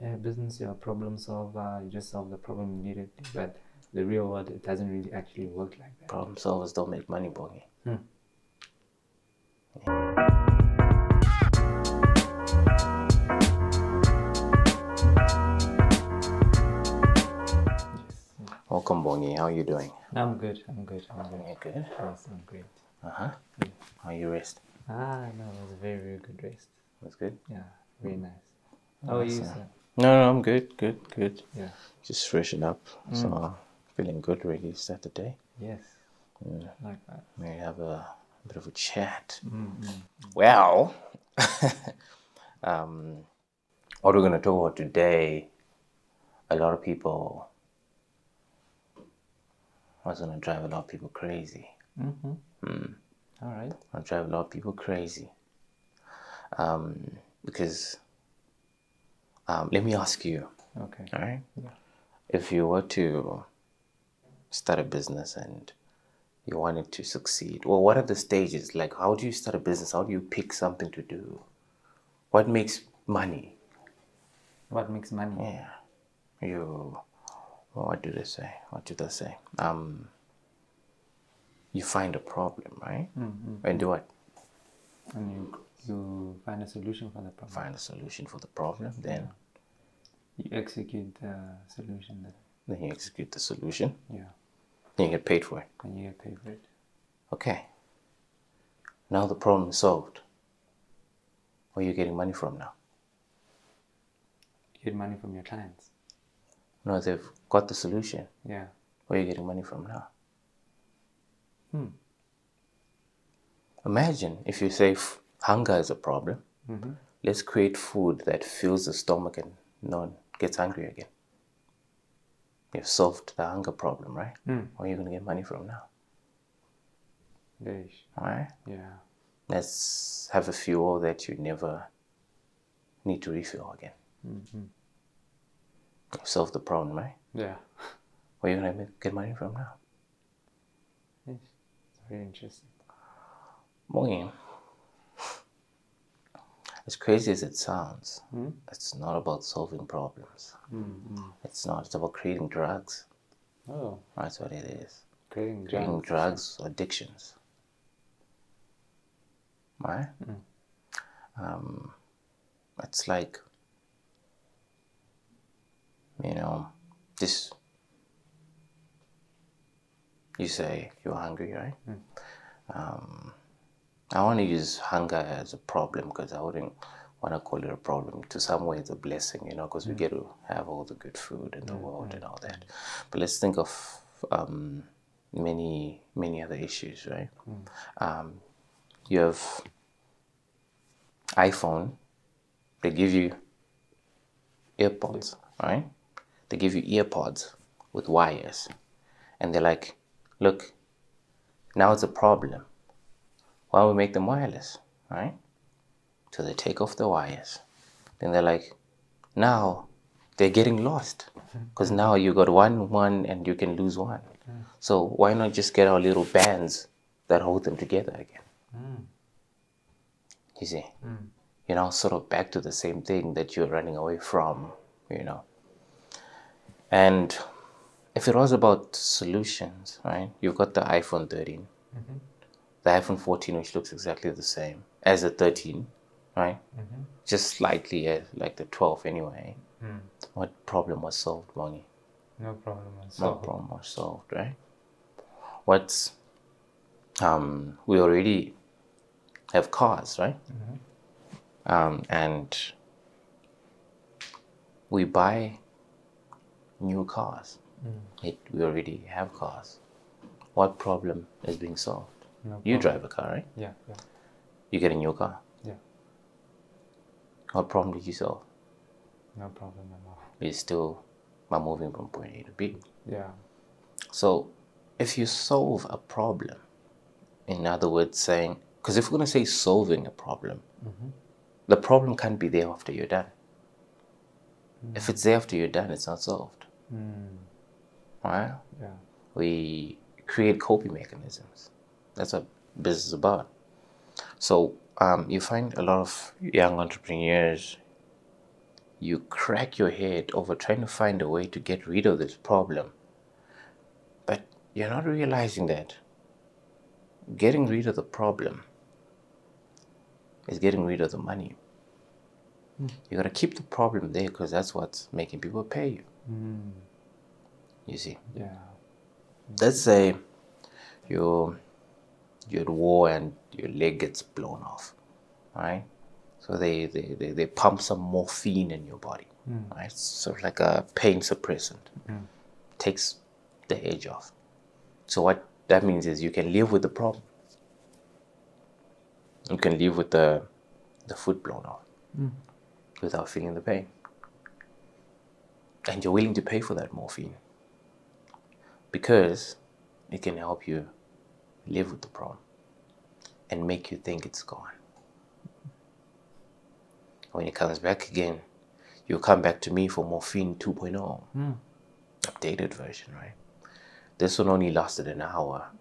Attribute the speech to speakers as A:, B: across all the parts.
A: Yeah, business, you're a problem solver, you just solve the problem immediately, but the real world, it doesn't really actually work like that.
B: Problem solvers don't make money, Bongi. Welcome, Bongi. How are you doing?
A: I'm good.
B: You're good?
A: Yes, I'm great.
B: Uh-huh. How you rest?
A: No, it was a very, very good rest.
B: That's good?
A: Yeah, very nice. How are you, sir?
B: No, I'm good.
A: Yeah.
B: Just freshen up. So, feeling good really Saturday.
A: Yes. Like that.
B: May have a bit of a chat. Well, what we're going to talk about today, a lot of people, I was going to drive a lot of people crazy.
A: All right.
B: I'll drive a lot of people crazy. Because, let me ask you,
A: Okay.
B: all right?
A: Yeah.
B: If you were to start a business and you wanted to succeed, well, what are the stages? Like, how do you start a business? How do you pick something to do? What makes money?
A: What makes money?
B: Yeah. What do they say? You find a problem, right? And do what?
A: And you find a solution for the problem.
B: Find a solution for the problem, then
A: You execute the solution.
B: you execute the solution,
A: Yeah.
B: then you get paid for it.
A: And you get paid for it.
B: Okay. Now the problem is solved. Where are you getting money from now?
A: You get money from your clients.
B: No, they've got the solution.
A: Yeah.
B: Where are you getting money from now? Imagine if you say hunger is a problem. Let's create food that fills the stomach and no one gets hungry again. You've solved the hunger problem, right? Where are you going to get money from now?
A: Dish.
B: All right?
A: Yeah.
B: Let's have a fuel that you never need to refill again. You've solved the problem, right?
A: Yeah.
B: Where are you going to get money from now?
A: Yes. It's very interesting.
B: Morning. As crazy as it sounds, it's not about solving problems. It's not. It's about creating drugs.
A: Oh.
B: That's what it is.
A: Creating
B: drugs, addictions. Right? It's like, this. You say you're hungry, right? I want to use hunger as a problem because I wouldn't want to call it a problem. To some way, it's a blessing, because we get to have all the good food in the world and all that. But let's think of many other issues, right? You have iPhone. They give you AirPods, right? They give you earpods with wires, and they're like, look, now it's a problem. Why don't we make them wireless, right? So they take off the wires. Then they're like, now they're getting lost because now you got one and you can lose one. So why not just get our little bands that hold them together again? You see, you're now sort of back to the same thing that you're running away from, And if it was about solutions, right? You've got the iPhone 13. The iPhone 14, which looks exactly the same as the 13, right? Just slightly like the 12 anyway. What problem was solved, Bongi?
A: No problem was
B: No
A: solved.
B: problem was solved, right? What's, we already have cars, right? And we buy new cars. We already have cars. What problem is being solved?
A: No
B: You
A: problem.
B: drive a car, right?
A: Yeah.
B: You get a new car.
A: Yeah.
B: What problem did you solve?
A: No problem at all.
B: You still are moving from point A to B.
A: Yeah.
B: So if you solve a problem, in other words, saying, because if we're going to say solving a problem, the problem can't be there after you're done. If it's there after you're done, it's not solved. Right?
A: Yeah.
B: We create coping mechanisms. That's what business is about. So you find a lot of young entrepreneurs, you crack your head over trying to find a way to get rid of this problem, but you're not realizing that getting rid of the problem is getting rid of the money. You got to keep the problem there because that's what's making people pay you. You see?
A: Yeah.
B: Let's say you're at war and your leg gets blown off, right? So they pump some morphine in your body, right? So like a pain suppressant. Takes the edge off. So what that means is you can live with the problem. You can live with the foot blown off without feeling the pain. And you're willing to pay for that morphine because it can help you live with the problem and make you think it's gone. When it comes back again, you'll come back to me for morphine 2.0, updated version, right? This one only lasted an hour.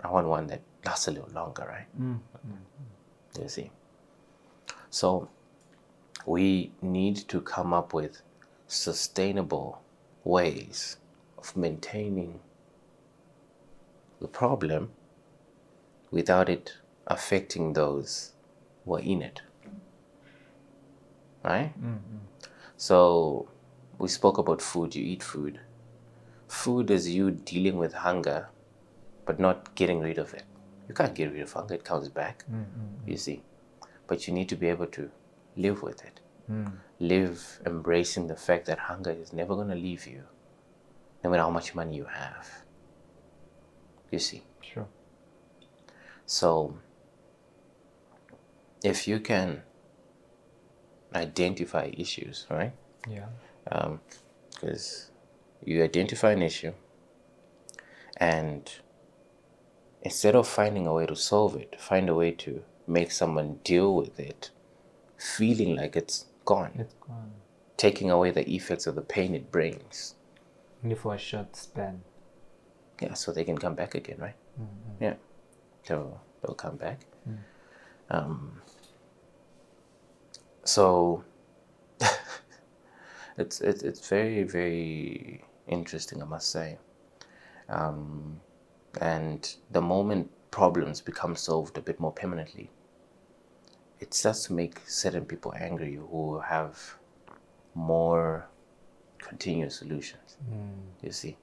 B: I want one that lasts a little longer, right? You see? So we need to come up with sustainable ways of maintaining the problem without it affecting those who are in it, right? So we spoke about food. You eat food. Food is you dealing with hunger but not getting rid of it. You can't get rid of hunger, it comes back, you see. But you need to be able to live with it. Live embracing the fact that hunger is never going to leave you, no matter how much money you have. You see.
A: Sure.
B: So, if you can identify issues, right?
A: Yeah.
B: Because you identify an issue, and instead of finding a way to solve it, find a way to make someone deal with it, feeling like it's gone.
A: It's gone.
B: Taking away the effects of the pain it brings.
A: Only for a short span.
B: Yeah, so they can come back again, right? Yeah, they'll come back. So it's very, very interesting, I must say. And the moment problems become solved a bit more permanently, it starts to make certain people angry who have more continuous solutions. You see,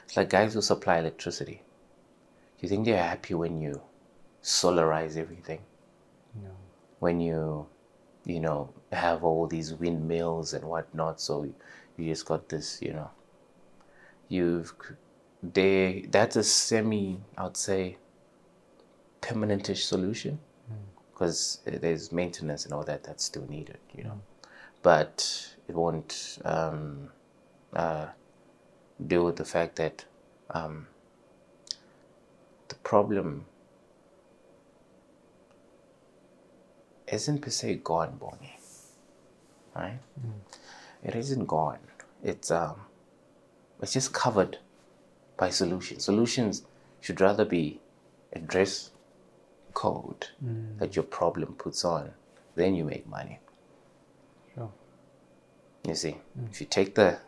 B: it's like guys who supply electricity. You think they're happy when you solarize everything?
A: No.
B: When you have all these windmills and whatnot, so you just got this, that's a semi, I'd say, permanentish solution, because there's maintenance and all that's still needed, but it won't deal with the fact that the problem isn't per se gone, Bonnie, right? It isn't gone. It's just covered by solutions. Solutions should rather be a dress code that your problem puts on, then you make money.
A: Sure.
B: You see, if you take the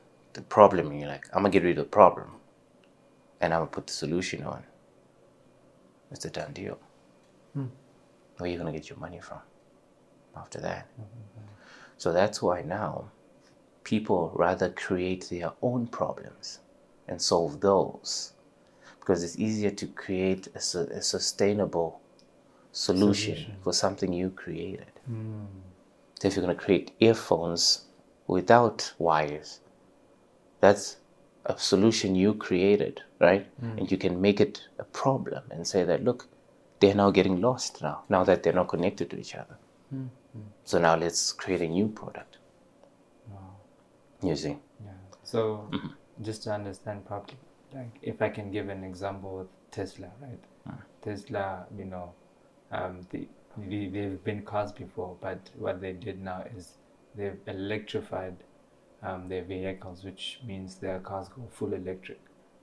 B: problem and you're like, I'm gonna get rid of the problem and I'm gonna put the solution on, it's a done deal. Where are you gonna get your money from after that? So that's why now people rather create their own problems and solve those, because it's easier to create a sustainable solution for something you created. So if you're going to create earphones without wires, that's a solution you created, right? And you can make it a problem and say that, look, they're now getting lost now that they're not connected to each other. So now let's create a new product.
A: Wow.
B: You see?
A: Yeah. So just to understand properly, like if I can give an example with Tesla, right? Tesla, they've been cars before, but what they did now is they've electrified their vehicles, which means their cars go full electric,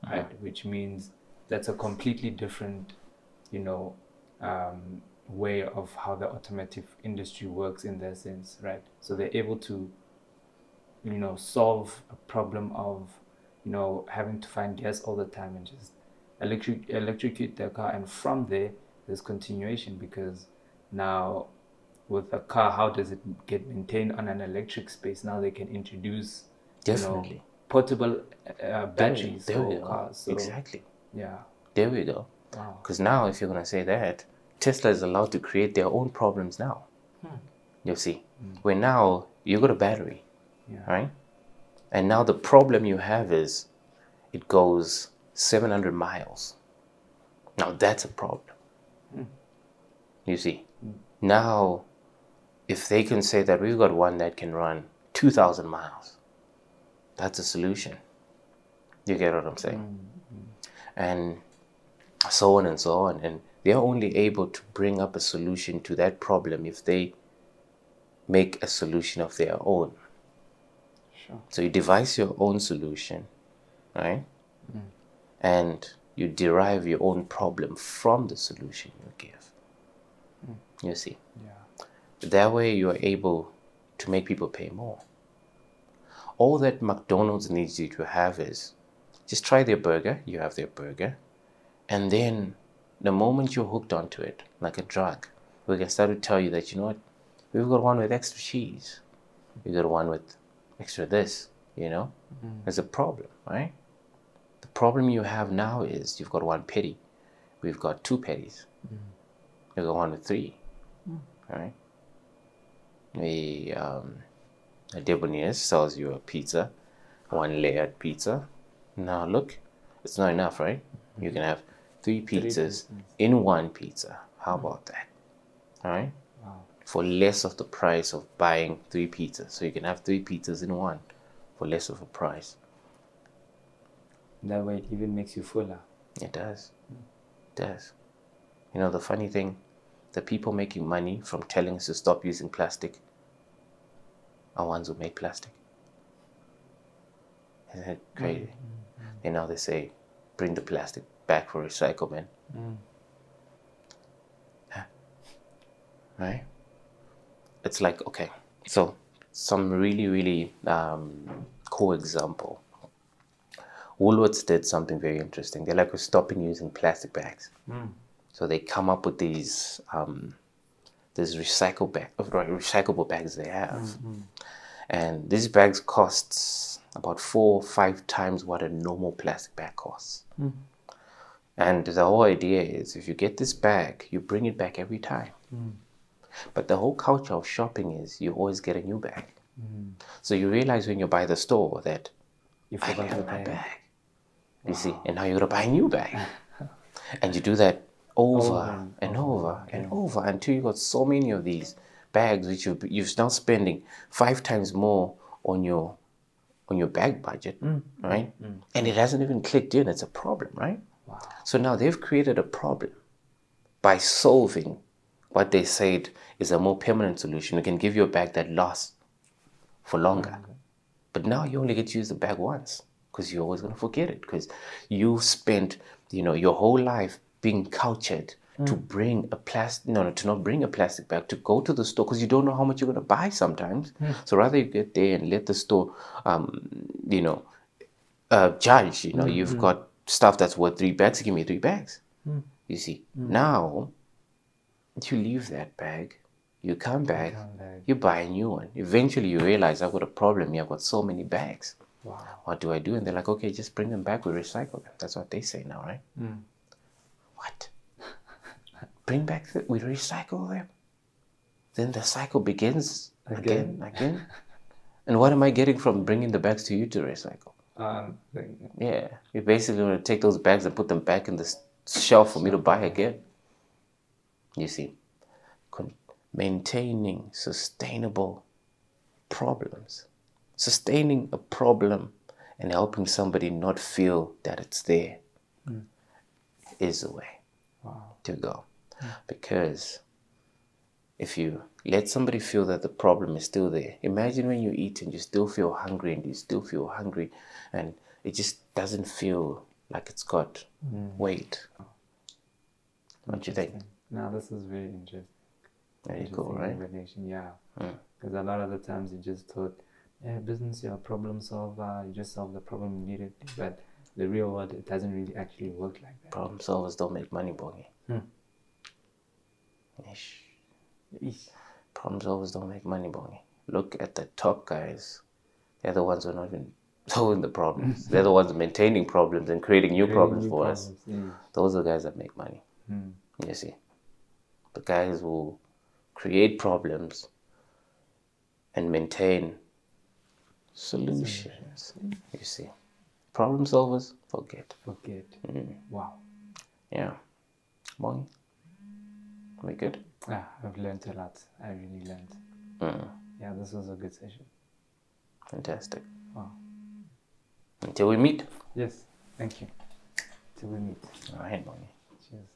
A: right? Which means that's a completely different, way of how the automotive industry works in that sense, right? So they're able to solve a problem of, having to find gas all the time and just electrocute their car. And from there's continuation, because now with a car, how does it get maintained on an electric space? Now they can introduce,
B: Definitely.
A: portable batteries
B: There we
A: for
B: go.
A: cars. So,
B: Exactly.
A: yeah.
B: There we go.
A: Wow.
B: Because now, if you're going to say that, Tesla is allowed to create their own problems now. You see, where now you got a battery,
A: Yeah.
B: right? And now the problem you have is it goes 700 miles. Now that's a problem. You see, now if they can say that we've got one that can run 2,000 miles, that's a solution. You get what I'm saying? And so on and so on. And they're only able to bring up a solution to that problem if they make a solution of their own.
A: Sure.
B: So you devise your own solution, right? And you derive your own problem from the solution you give. You see?
A: Yeah.
B: That way you are able to make people pay more. All that McDonald's needs you to have is just try their burger, you have their burger, and then the moment you're hooked onto it, like a drug, we can start to tell you that, you know what, we've got one with extra cheese, we've got one with extra this, There's a problem, right? The problem you have now is you've got one patty, we've got two patties, we've got one with three, right? A Debonairs sells you a pizza, one layered pizza. Now look, it's not enough, right? You can have three pizzas in one pizza. How about that? All right?
A: Wow.
B: For less of the price of buying three pizzas. So you can have three pizzas in one for less of a price.
A: That way it even makes you fuller.
B: It does. It does. The funny thing, the people making money from telling us to stop using plastic are ones who make plastic. Isn't it crazy? And now they say, bring the plastic back for recyclement. Right? It's like, okay, so some really, really cool example. Woolworths did something very interesting. They're like, we're stopping using plastic bags. So they come up with these recyclable bags they have. And these bags cost about 4 or 5 times what a normal plastic bag costs. And the whole idea is, if you get this bag, you bring it back every time. But the whole culture of shopping is you always get a new bag. So you realize when you buy the store that
A: You
B: I
A: forgot
B: have
A: the
B: my
A: bag.
B: bag. You see, and now you're gonna buy a new bag. And you do that over and over and over until you got so many of these bags which you're now spending 5 times more on your bag budget, right? And it hasn't even clicked in. It's a problem, right?
A: Wow.
B: So now they've created a problem by solving what they said is a more permanent solution. We can give you a bag that lasts for longer. But now you only get to use the bag once, because you're always going to forget it, because you spent your whole life being cultured to bring a to not bring a plastic bag, to go to the store, because you don't know how much you're going to buy sometimes. So rather you get there and let the store judge. You've got stuff that's worth 3 bags, give me 3 bags. You see, now you leave that bag, you come back, you buy a new one. Eventually you realize, I've got a problem here, I've got so many bags.
A: Wow.
B: What do I do? And they're like, okay, just bring them back, we recycle them. That's what they say now, right? What? Bring back, we recycle them? Then the cycle begins again. And what am I getting from bringing the bags to you to recycle? Yeah, you basically want to take those bags and put them back in the shelf for me to buy again. You see, maintaining sustainable problems, sustaining a problem and helping somebody not feel that it's there is the way to go. Because if you let somebody feel that the problem is still there, imagine when you eat and you still feel hungry and it just doesn't feel like it's got weight. What do you think?
A: No, this is very interesting.
B: Very cool, right?
A: Revelation, yeah. Because a lot of the times you just thought Yeah, business, you're a problem solver. You just solve the problem immediately. But the real world, it doesn't really actually work like that.
B: Problem solvers don't make money, Bongi. Ish.
A: Eesh.
B: Problem solvers don't make money, Bongi. Look at the top guys. They're the ones who are not even solving the problems. They're the ones maintaining problems and creating new problems for us. Those are the guys that make money. You see, the guys who create problems and maintain solutions. You see, problem solvers, forget.
A: Wow.
B: Yeah. Boy, we good?
A: I've learned a lot. I really learned. Yeah, this was a good session.
B: Fantastic.
A: Wow.
B: Until we meet.
A: Yes, thank you. Till we meet.
B: All right, Bonnie.
A: Cheers.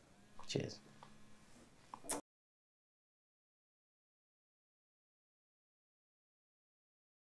B: Cheers.